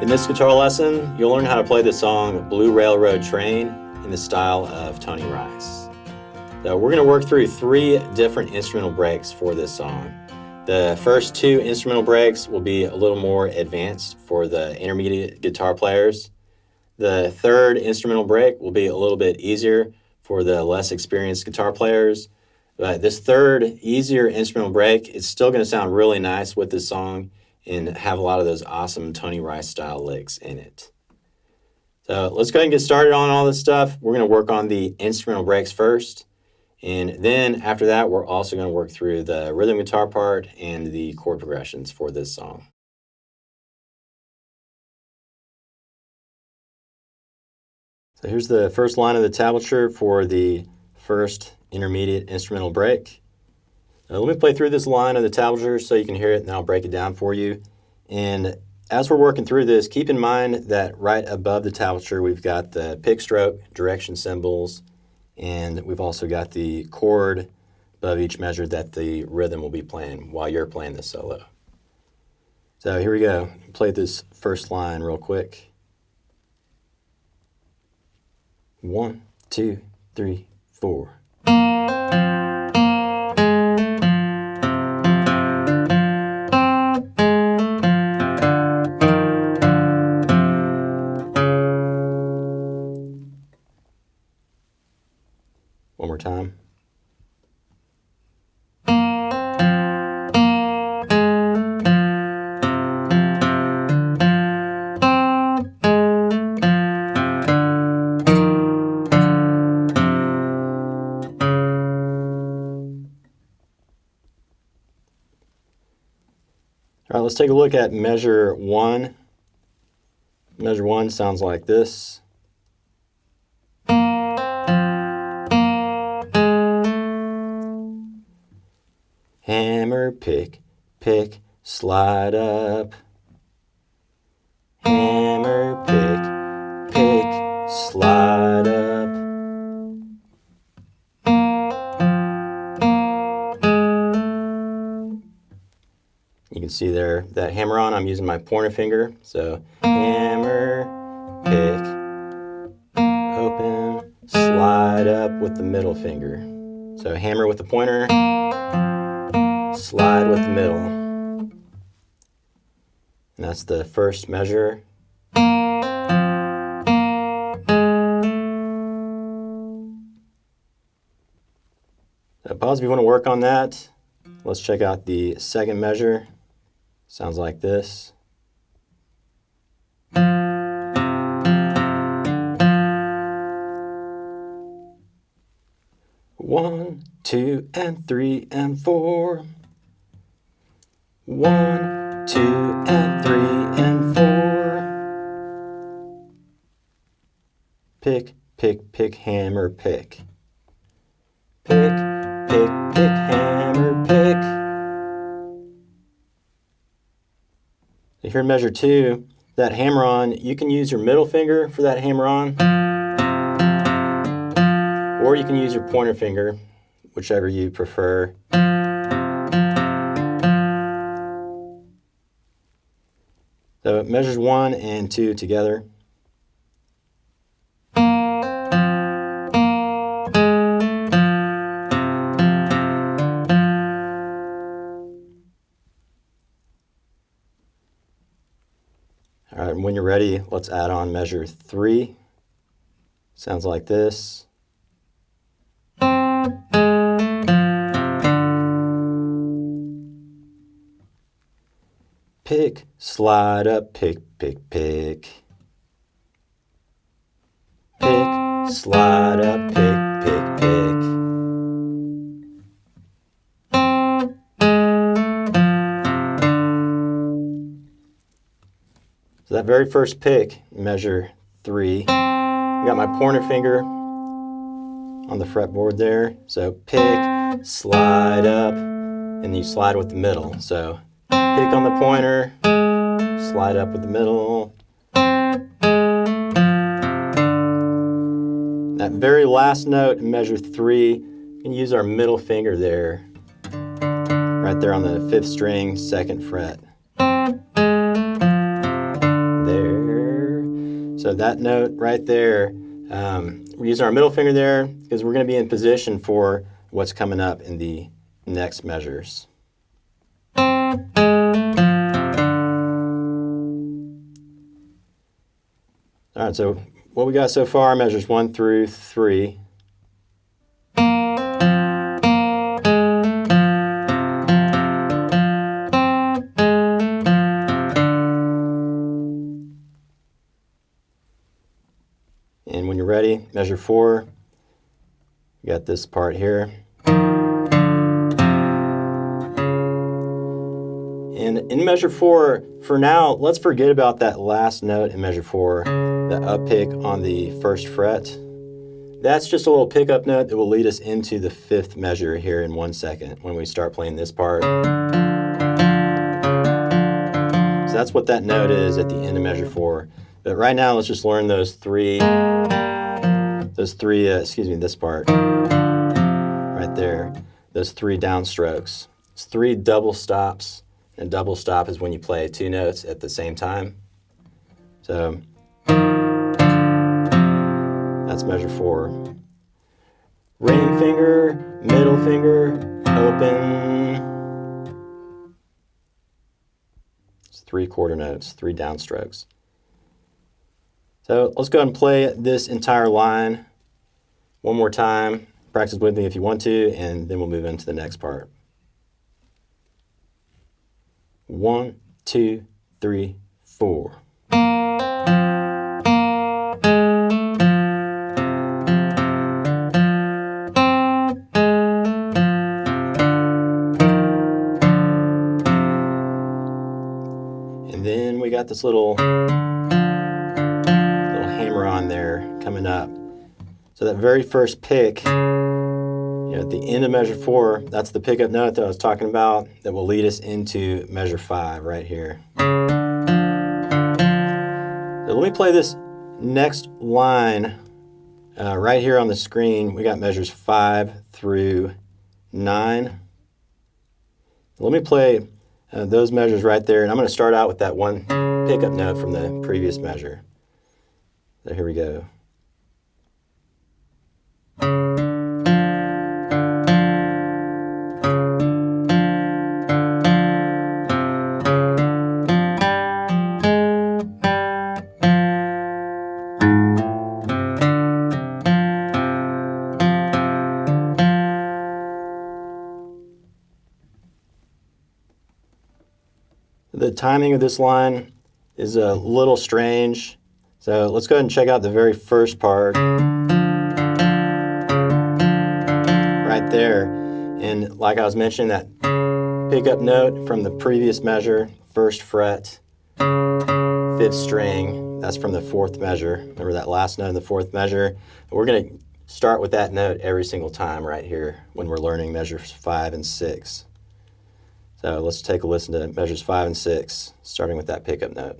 In this guitar lesson, you'll learn how to play the song Blue Railroad Train in the style of Tony Rice. So we're going to work through 3 different instrumental breaks for this song. The first 2 instrumental breaks will be a little more advanced for the intermediate guitar players. The third instrumental break will be a little bit easier for the less experienced guitar players. But this third, easier instrumental break, it's still going to sound really nice with this song and have a lot of those awesome Tony Rice style licks in it. So let's go ahead and get started on all this stuff. We're going to work on the instrumental breaks first. And then after that, we're also going to work through the rhythm guitar part and the chord progressions for this song. So here's the first line of the tablature for the first intermediate instrumental break. Now let me play through this line of the tablature so you can hear it, and I'll break it down for you. And as we're working through this, keep in mind that right above the tablature we've got the pick stroke, direction symbols, and we've also got the chord above each measure that the rhythm will be playing while you're playing the solo. So here we go. Play this first line real quick. 1, 2, 3, 4. One more time. All right, let's take a look at measure 1. Measure 1 sounds like this. Hammer, pick, pick, slide up. Hammer, pick, pick, slide up. You can see there that hammer on, I'm using my pointer finger. So hammer, pick, open, slide up with the middle finger. So hammer with the pointer, slide with the middle. And that's the first measure. So pause if you want to work on that. Let's check out the second measure. Sounds like this. 1, 2, and 3, and 4. 1, 2, and 3, and 4. Pick, pick, pick, hammer, pick. Pick, pick, pick, hammer, pick. So here in measure 2, that hammer on, you can use your middle finger for that hammer on, or you can use your pointer finger, whichever you prefer. So it measures 1 and 2 together. All right, and when you're ready, let's add on measure 3. Sounds like this. Pick, slide up, pick, pick, pick. Pick, slide up, pick, pick, pick. So that very first pick, measure 3. I got my pointer finger on the fretboard there. So pick, slide up, and you slide with the middle. So pick on the pointer, slide up with the middle. That very last note in measure 3, you can use our middle finger there, right there on the 5th string, 2nd fret. There. So that note right there, we're using our middle finger there because we're going to be in position for what's coming up in the next measures. All right, so what we got so far, measures 1 through 3. And when you're ready, measure 4. You got this part here. And in measure 4, for now, let's forget about that last note in measure 4, the up pick on the 1st fret. That's just a little pickup note that will lead us into the 5th measure here in 1 second when we start playing this part. So that's what that note is at the end of measure 4. But right now, let's just learn this part right there, those 3 downstrokes. It's 3 double stops, and double stop is when you play 2 notes at the same time. So that's measure 4. Ring finger, middle finger, open. It's 3 quarter notes, 3 downstrokes. So let's go ahead and play this entire line one more time. Practice with me if you want to, and then we'll move into the next part. 1, 2, 3, 4. And then we got this little hammer on there coming up. So that very first pick, at the end of measure 4, that's the pickup note that I was talking about that will lead us into measure 5 right here. So let me play this next line right here on the screen. We got measures 5 through 9. Let me play those measures right there, and I'm going to start out with that one pickup note from the previous measure. So here we go. The timing of this line is a little strange, so let's go ahead and check out the very first part right there. And like I was mentioning, that pickup note from the previous measure, 1st fret, 5th string, that's from the 4th measure. Remember that last note in the 4th measure? We're going to start with that note every single time right here when we're learning measures 5 and 6. So let's take a listen to measures 5 and 6, starting with that pickup note.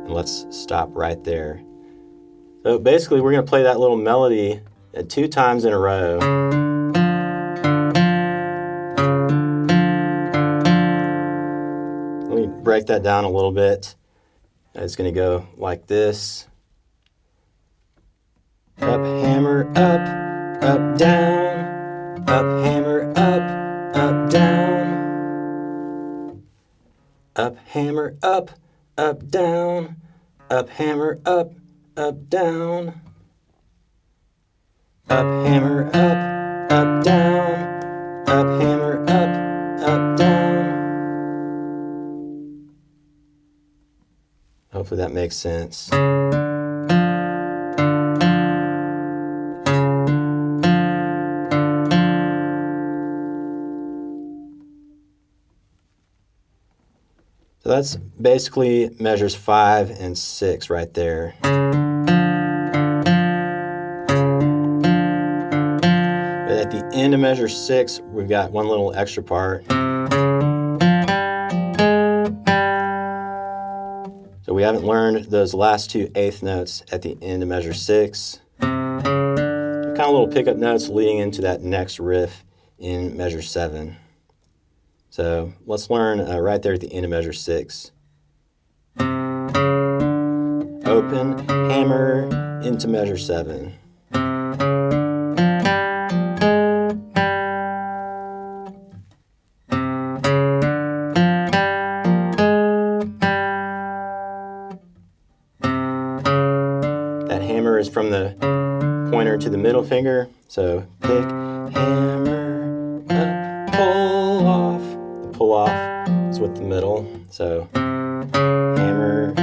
And let's stop right there. So basically, we're going to play that little melody 2 times in a row. Let me break that down a little bit. It's going to go like this. Up, hammer, up, down. Up, hammer, up, down. Up, hammer, up, down. Up, hammer, up, down. Up, hammer, up, down. Up, hammer, up, down. Hopefully that makes sense. So that's basically measures 5 and 6 right there. But at the end of measure 6, we've got one little extra part. So we haven't learned those last 2 eighth notes at the end of measure 6. Kind of little pickup notes leading into that next riff in measure 7. So let's learn right there at the end of measure 6. Open, hammer into measure 7. That hammer is from the pointer to the middle finger, so pick, hammer, up, pull off. The pull off is with the middle, so hammer,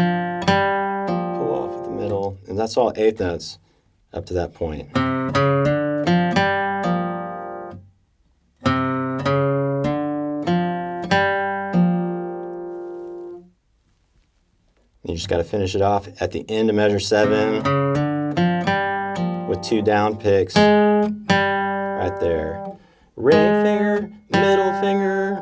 pull off with the middle, and that's all eighth notes up to that point. You just got to finish it off at the end of measure 7 with 2 down picks right there. Ring finger, middle finger.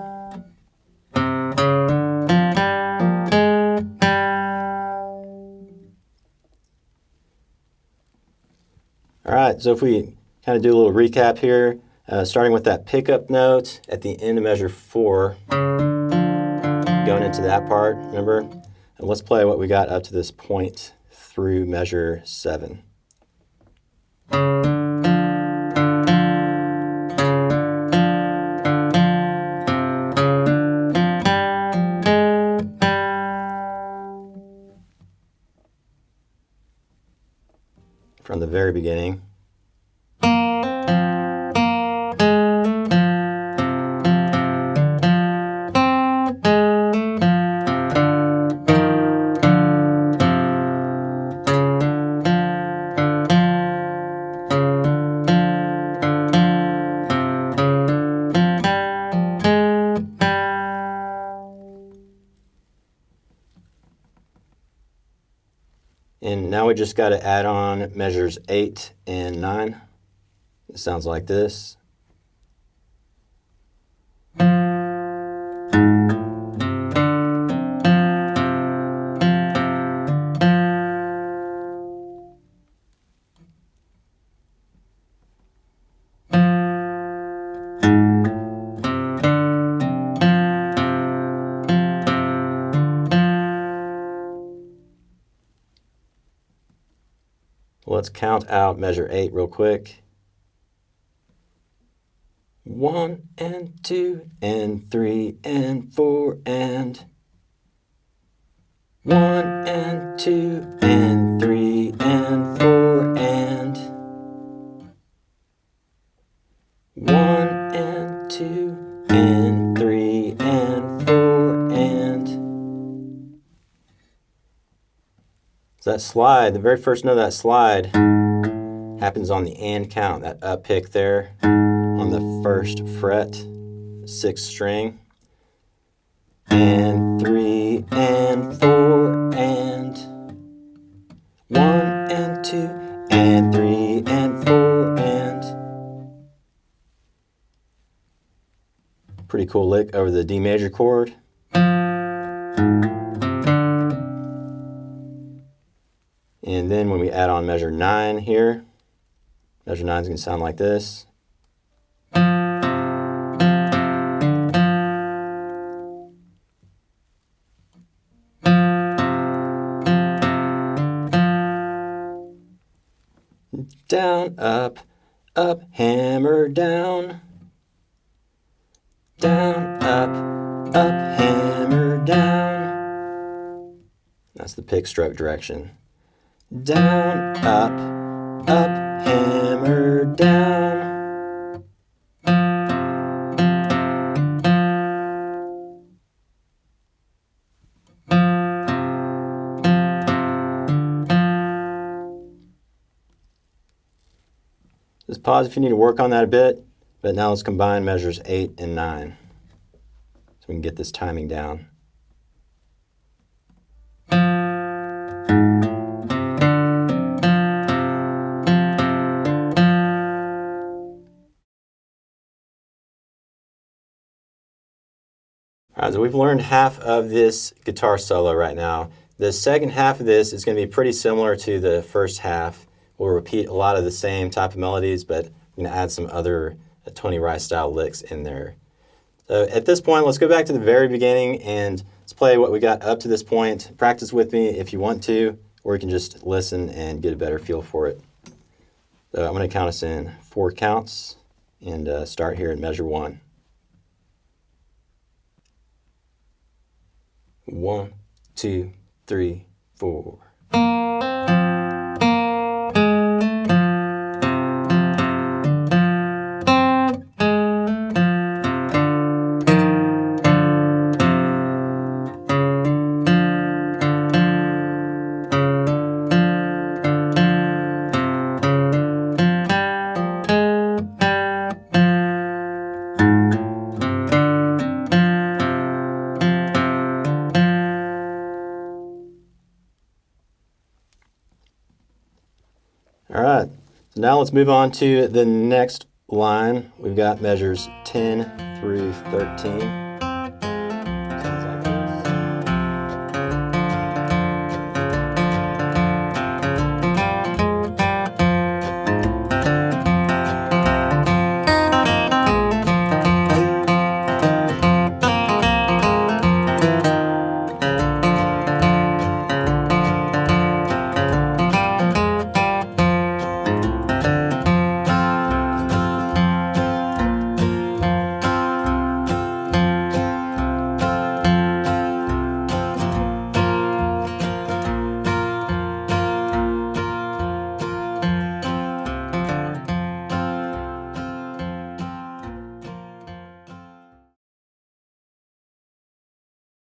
All right, so if we kind of do a little recap here, starting with that pickup note at the end of measure 4, going into that part, remember? And let's play what we got up to this point through measure 7. From the very beginning. And now we just got to add on measures 8 and 9. It sounds like this. Let's count out measure 8 real quick. 1 and 2 and 3 and 4 and 1 and 2 and 3 and 4 and 1 and 2 and 3 and 4 and so that slide, the very first note of that slide happens on the and count, that up pick there on the first fret, 6th string, and 3 and 4 and 1 and 2 and 3 and 4 and pretty cool lick over the D major chord. And then when we add on measure 9 here, measure 9 is going to sound like this. Down, up, up, hammer, down. Down, up, hammer, down. That's the pick stroke direction. Down, up, hammer, down. Just pause if you need to work on that a bit, but now let's combine measures 8 and 9 so we can get this timing down. All right, so we've learned half of this guitar solo right now. The second half of this is going to be pretty similar to the first half. We'll repeat a lot of the same type of melodies, but we're going to add some other Tony Rice style licks in there. So at this point, let's go back to the very beginning and let's play what we got up to this point. Practice with me if you want to, or you can just listen and get a better feel for it. So I'm going to count us in 4 counts and start here at measure 1. 1, 2, 3, 4. All right, so now let's move on to the next line. We've got measures 10 through 13.